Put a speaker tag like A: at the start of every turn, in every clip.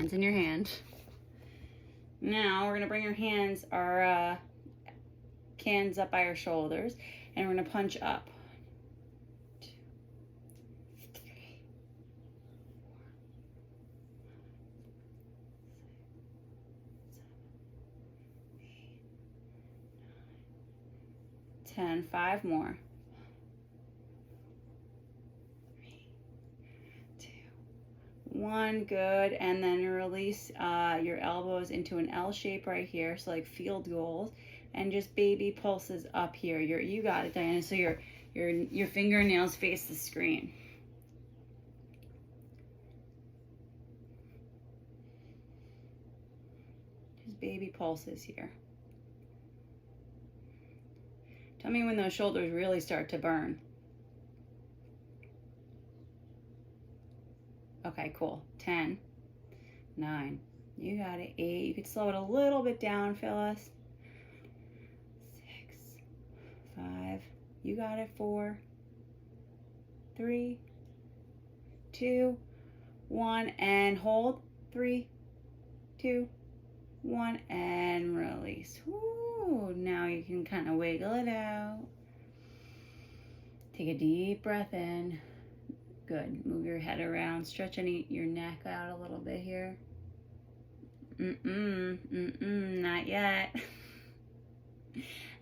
A: hands in your hand. Now we're gonna bring our cans up by our shoulders, and we're gonna punch up. 1, 2, 3, 4, 5, 6, 7, 8, 9, 10. 5 more. 3, 2, 1. Good. And then release your elbows into an L shape right here, so like field goals, and just baby pulses up here. You got it, Diana. So your fingernails face the screen. Just baby pulses here. Tell me when those shoulders really start to burn. Okay, cool. 10, 9, you got it. 8, you could slow it a little bit down, Phyllis. 6, 5, you got it. 4, 3, 2, 1, and hold. 3, 2, 1, and release. Woo. Now you can kind of wiggle it out. Take a deep breath in. Good. Move your head around. Stretch your neck out a little bit here. Not yet.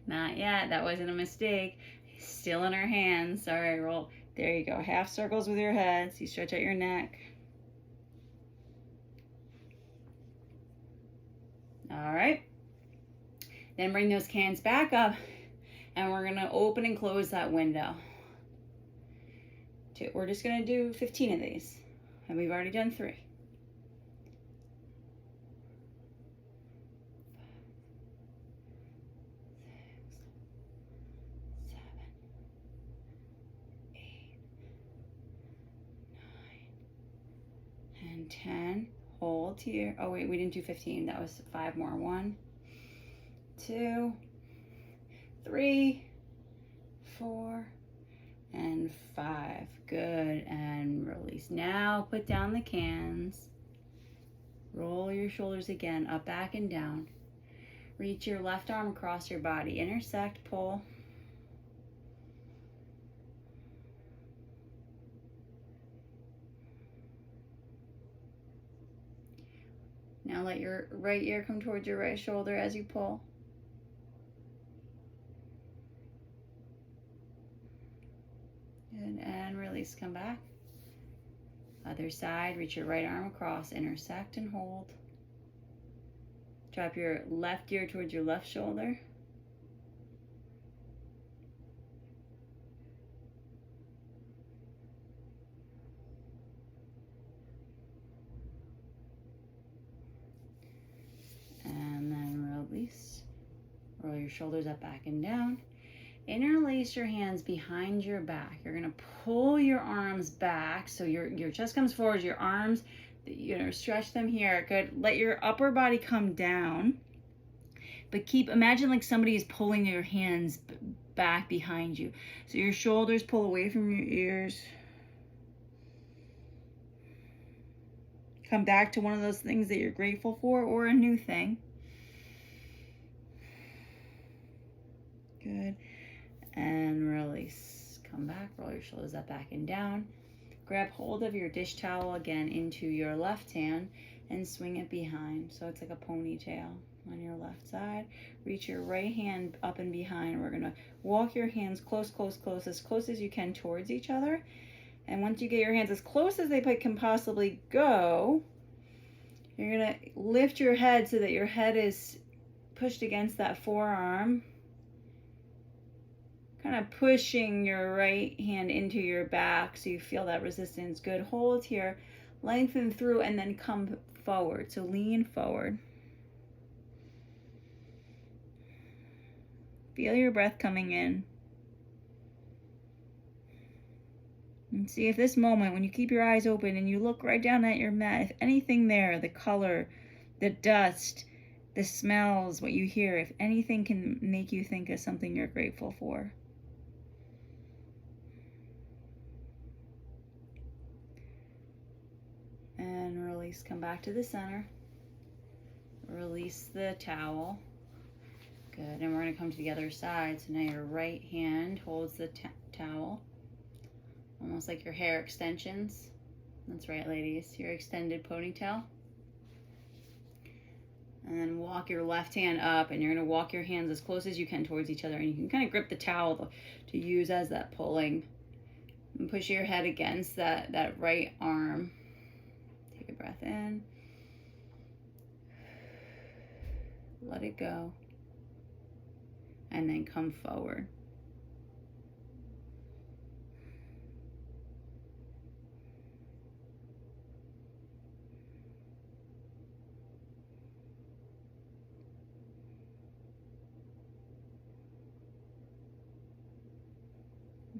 A: Not yet. That wasn't a mistake. Still in our hands. All right, roll. There you go. Half circles with your head. So you stretch out your neck. All right. Then bring those cans back up, and we're going to open and close that window. We're just going to do 15 of these, and we've already done 3. 5, 6, 7, 8, 9, and 10. Hold here. Oh wait, we didn't do 15. That was 5 more. 1, 2, 3, 4, and 5. Good. And release. Now put down the cans. Roll your shoulders again, up, back, and down. Reach your left arm across your body. Intersect, pull. Now let your right ear come towards your right shoulder as you pull. Good. And release, come back. Other side, reach your right arm across, intersect and hold. Drop your left ear towards your left shoulder. And then release. Roll your shoulders up, back, and down. Interlace your hands behind your back. You're going to pull your arms back so your chest comes forward, your arms, stretch them here. Good. Let your upper body come down, but imagine like somebody is pulling your hands back behind you. So your shoulders pull away from your ears. Come back to one of those things that you're grateful for, or a new thing. Good. And release. Come back, roll your shoulders up, back, and down. Grab hold of your dish towel again into your left hand and swing it behind. So it's like a ponytail on your left side. Reach your right hand up and behind. We're gonna walk your hands close, as close as you can towards each other. And once you get your hands as close as they can possibly go, you're gonna lift your head so that your head is pushed against that forearm. Kind of pushing your right hand into your back so you feel that resistance. Good. Hold here, lengthen through, and then come forward. So lean forward. Feel your breath coming in. And see if this moment, when you keep your eyes open and you look right down at your mat, if anything there, the color, the dust, the smells, what you hear, if anything can make you think of something you're grateful for. And release, come back to the center. Release the towel. Good, and we're gonna come to the other side. So now your right hand holds the towel, almost like your hair extensions. That's right, ladies, your extended ponytail. And then walk your left hand up, and you're gonna walk your hands as close as you can towards each other, and you can kind of grip the towel to use as that pulling. And push your head against that right arm. Take a breath in. Let it go. And then come forward.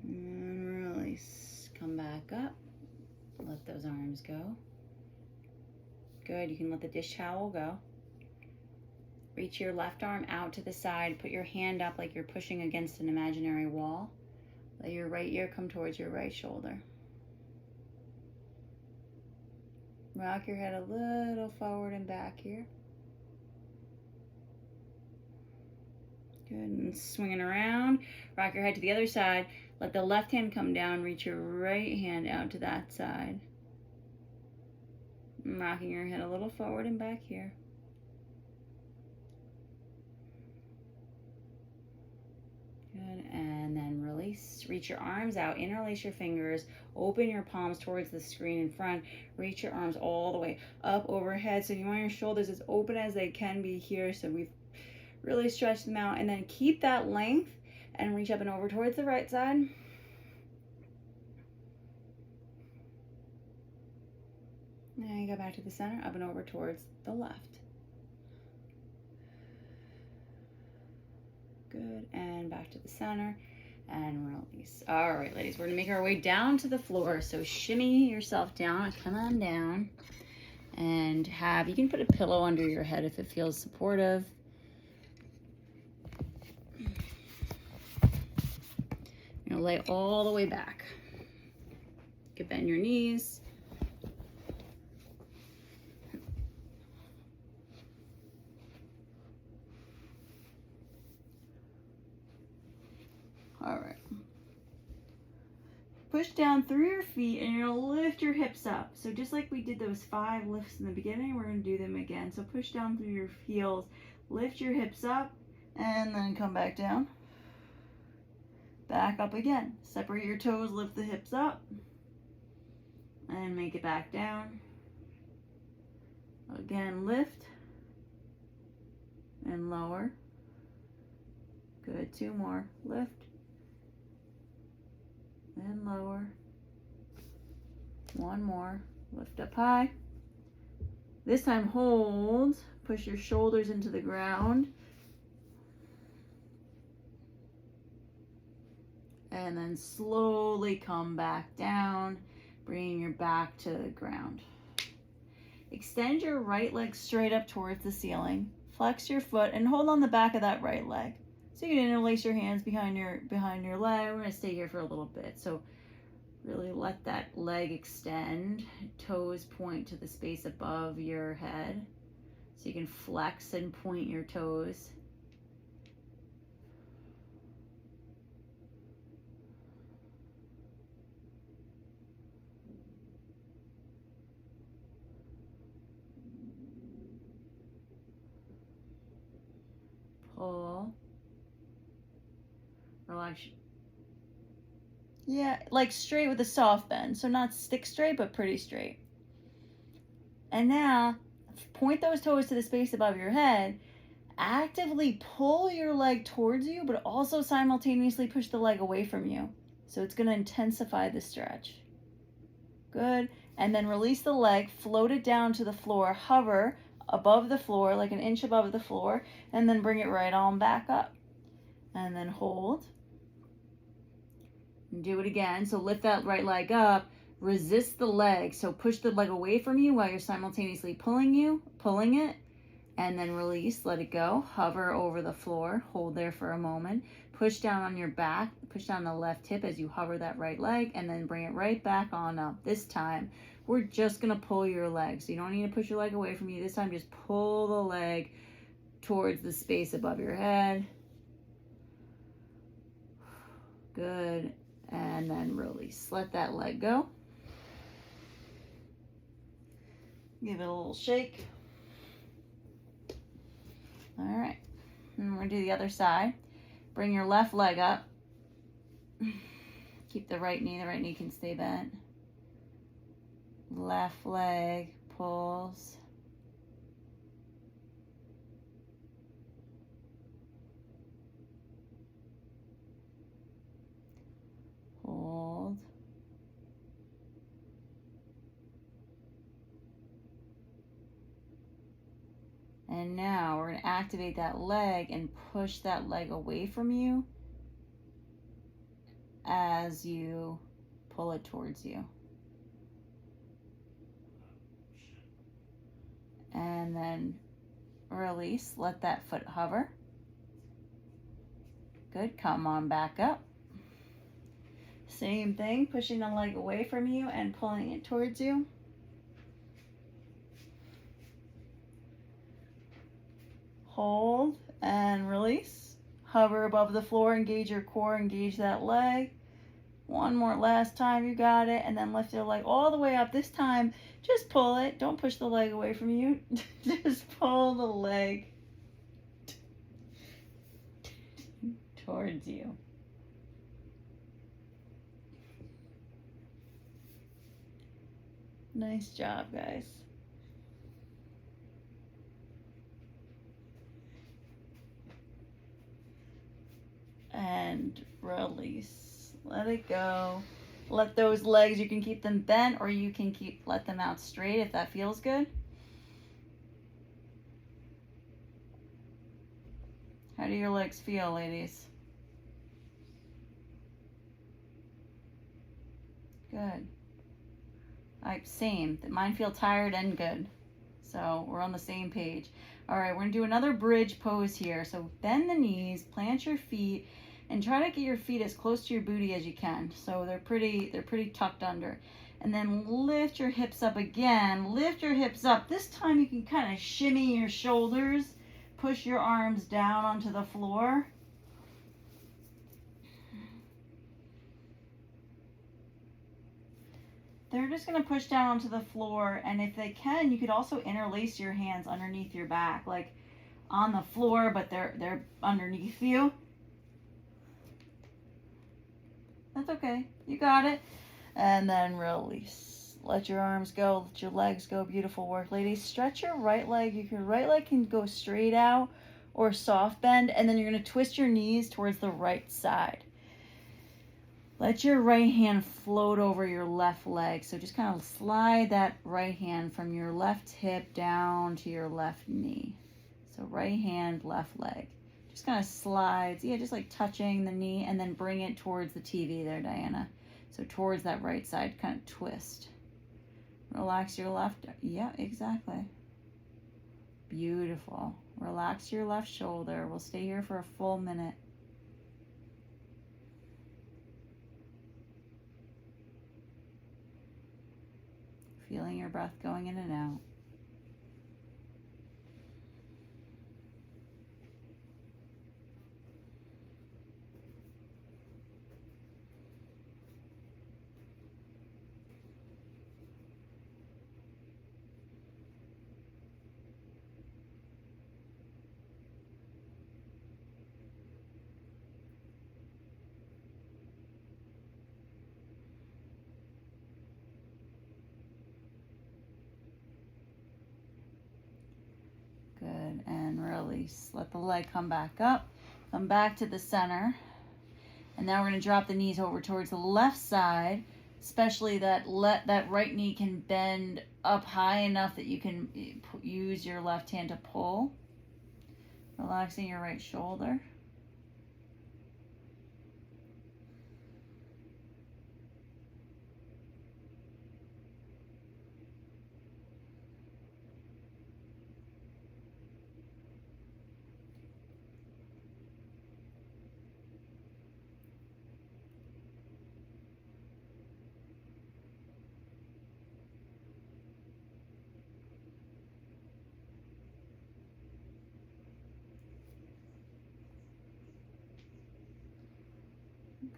A: And release. Come back up. Let those arms go. Good. You can let the dish towel go. Reach your left arm out to the side. Put your hand up like you're pushing against an imaginary wall. Let your right ear come towards your right shoulder. Rock your head a little forward and back here. Good. And swinging around. Rock your head to the other side. Let the left hand come down. Reach your right hand out to that side. And rocking your head a little forward and back here. Good, and then release. Reach your arms out, interlace your fingers, open your palms towards the screen in front. Reach your arms all the way up overhead. So you want your shoulders as open as they can be here. So we've really stretched them out, and then keep that length and reach up and over towards the right side. Now you go back to the center, up and over towards the left. Good, and back to the center, and release. All right, ladies, we're gonna make our way down to the floor. So shimmy yourself down, come on down, and you can put a pillow under your head if it feels supportive. You're gonna lay all the way back. You can bend your knees. All right. Push down through your feet, and you're gonna lift your hips up. So just like we did those 5 lifts in the beginning, we're gonna do them again. So push down through your heels, lift your hips up, and then come back down. Back up again. Separate your toes, lift the hips up, and make it back down. Again, lift and lower. Good, 2 more. Lift and lower. 1 more. Lift up high. This time hold. Push your shoulders into the ground. And then slowly come back down, bringing your back to the ground. Extend your right leg straight up towards the ceiling. Flex your foot and hold on the back of that right leg. So you can interlace your hands behind your leg. We're gonna stay here for a little bit. So really let that leg extend. Toes point to the space above your head. So you can flex and point your toes. Pull. Relax. Yeah, like straight with a soft bend. So not stick straight, but pretty straight. And now, point those toes to the space above your head. Actively pull your leg towards you, but also simultaneously push the leg away from you. So it's going to intensify the stretch. Good. And then release the leg, float it down to the floor, hover above the floor, like an inch above the floor, and then bring it right on back up. And then hold. And do it again. So lift that right leg up, resist the leg. So push the leg away from you while you're simultaneously pulling it, and then release, let it go. Hover over the floor, hold there for a moment. Push down on your back, push down the left hip as you hover that right leg, and then bring it right back on up. This time, we're just going to pull your leg. So you don't need to push your leg away from you. This time, just pull the leg towards the space above your head. Good. And then release. Let that leg go. Give it a little shake. All right. And we're going to do the other side. Bring your left leg up. Keep the right knee can stay bent. Left leg pulls. Hold. And now we're going to activate that leg and push that leg away from you as you pull it towards you. And then release. Let that foot hover. Good. Come on back up. Same thing, pushing the leg away from you and pulling it towards you. Hold and release. Hover above the floor, engage your core, engage that leg. One more last time, you got it. And then lift your leg all the way up. This time, just pull it. Don't push the leg away from you. Just pull the leg towards you. Nice job, guys. And release. Let it go. Let those legs, you can keep them bent or you can let them out straight if that feels good. How do your legs feel, ladies? Good. Same. Mine feel tired and good. So we're on the same page. All right, we're gonna do another bridge pose here. So bend the knees, plant your feet, and try to get your feet as close to your booty as you can. So they're pretty tucked under. And then lift your hips up again. Lift your hips up. This time you can kind of shimmy your shoulders. Push your arms down onto the floor. They're just going to push down onto the floor, and if they can, you could also interlace your hands underneath your back, like on the floor, but they're underneath you. That's okay. You got it. And then release. Let your arms go. Let your legs go. Beautiful work, ladies. Stretch your right leg. Your right leg can go straight out or soft bend, and then you're going to twist your knees towards the right side. Let your right hand float over your left leg. So just kind of slide that right hand from your left hip down to your left knee. So right hand, left leg. Just kind of slides. Yeah, just like touching the knee, and then bring it towards the TV there, Diana. So towards that right side, kind of twist. Relax your left. Yeah, exactly. Beautiful. Relax your left shoulder. We'll stay here for a full minute. Feeling your breath going in and out. Good, and release. Let the leg come back up. Come back to the center. And now we're going to drop the knees over towards the left side, especially that right knee can bend up high enough that you can use your left hand to pull. Relaxing your right shoulder.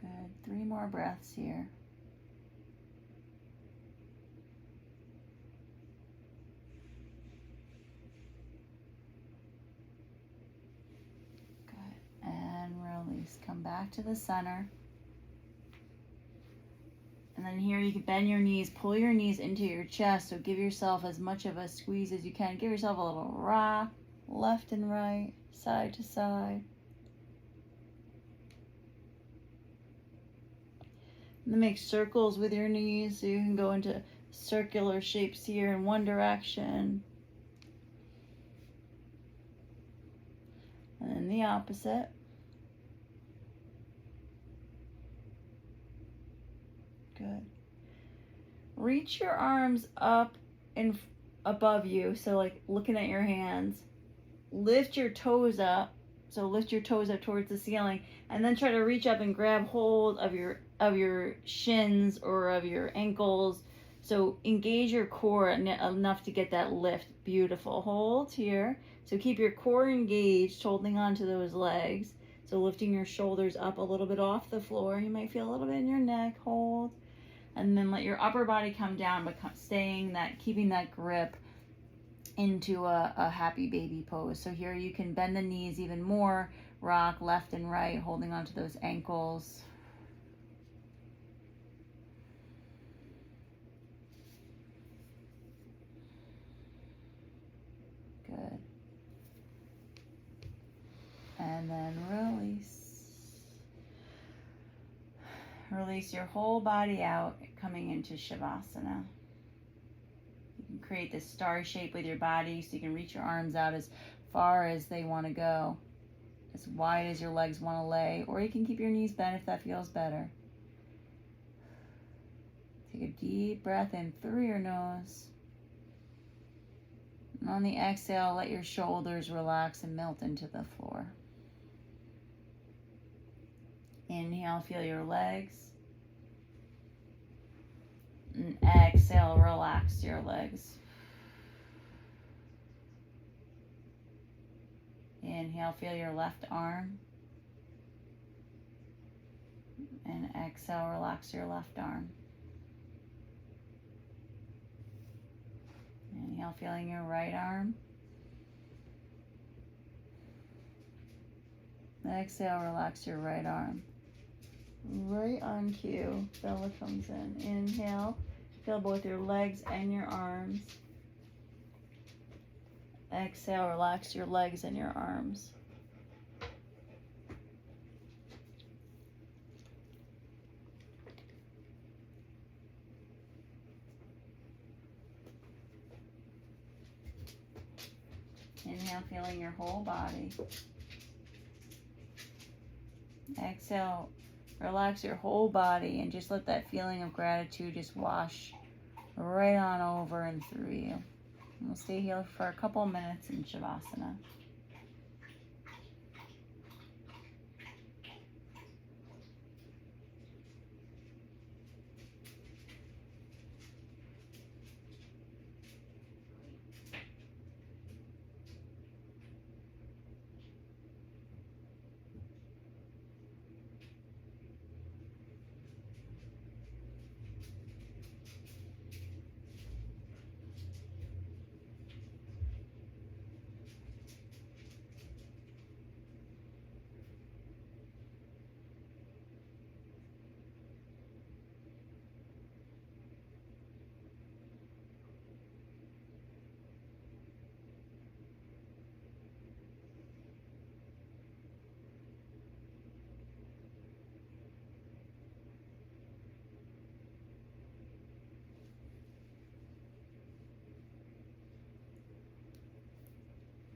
A: Good. 3 more breaths here. Good. And release. Come back to the center. And then here you can bend your knees, pull your knees into your chest. So give yourself as much of a squeeze as you can. Give yourself a little rock, left and right, side to side. And then make circles with your knees so you can go into circular shapes here in one direction. And then the opposite. Good. Reach your arms up and above you, so like looking at your hands. Lift your toes up, so lift your toes up towards the ceiling, and then try to reach up and grab hold of your shins or of your ankles. So engage your core enough to get that lift. Beautiful. Hold here. So keep your core engaged, holding on to those legs. So lifting your shoulders up a little bit off the floor. You might feel a little bit in your neck. Hold. And then let your upper body come down, but keeping that grip into a happy baby pose. So here you can bend the knees even more, rock left and right, holding onto those ankles. Good. And then release. Release your whole body out, coming into Shavasana. You can create this star shape with your body so you can reach your arms out as far as they want to go, as wide as your legs want to lay, or you can keep your knees bent if that feels better. Take a deep breath in through your nose. And on the exhale, let your shoulders relax and melt into the floor. Inhale, feel your legs. And exhale, relax your legs. Inhale, feel your left arm. And exhale, relax your left arm. Inhale, feeling your right arm. Exhale, relax your right arm. Right on cue, Bella comes in. Inhale, feel both your legs and your arms. Exhale, relax your legs and your arms. Inhale, feeling your whole body. Exhale, relax your whole body and just let that feeling of gratitude just wash right on over and through you. And we'll stay here for a couple minutes in Shavasana.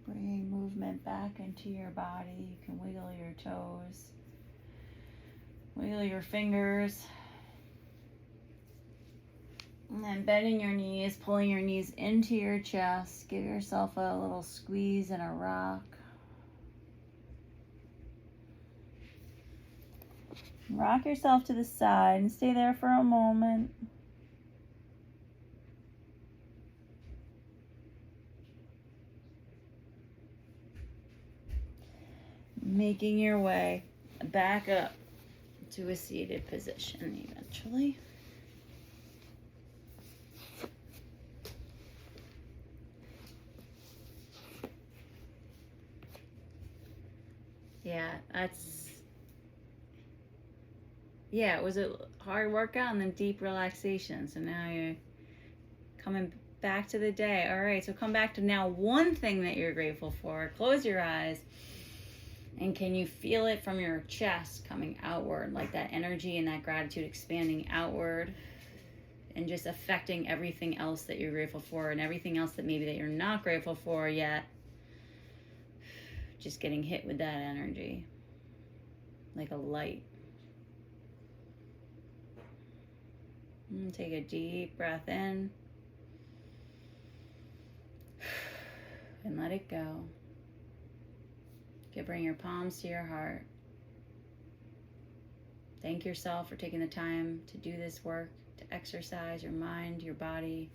A: Bringing movement back into your body. You can wiggle your toes, wiggle your fingers, and then bending your knees, pulling your knees into your chest. Give yourself a little squeeze and a rock. Rock yourself to the side and stay there for a moment. Making your way back up to a seated position eventually. Yeah, it was a hard workout and then deep relaxation. So now you're coming back to the day. All right, so come back to now one thing that you're grateful for. Close your eyes. And can you feel it from your chest coming outward, like that energy and that gratitude expanding outward and just affecting everything else that you're grateful for and everything else that maybe that you're not grateful for yet. Just getting hit with that energy like a light. And take a deep breath in and let it go. You can bring your palms to your heart. Thank yourself for taking the time to do this work, to exercise your mind, your body,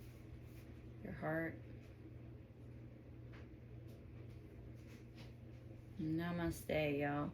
A: your heart. Namaste, y'all.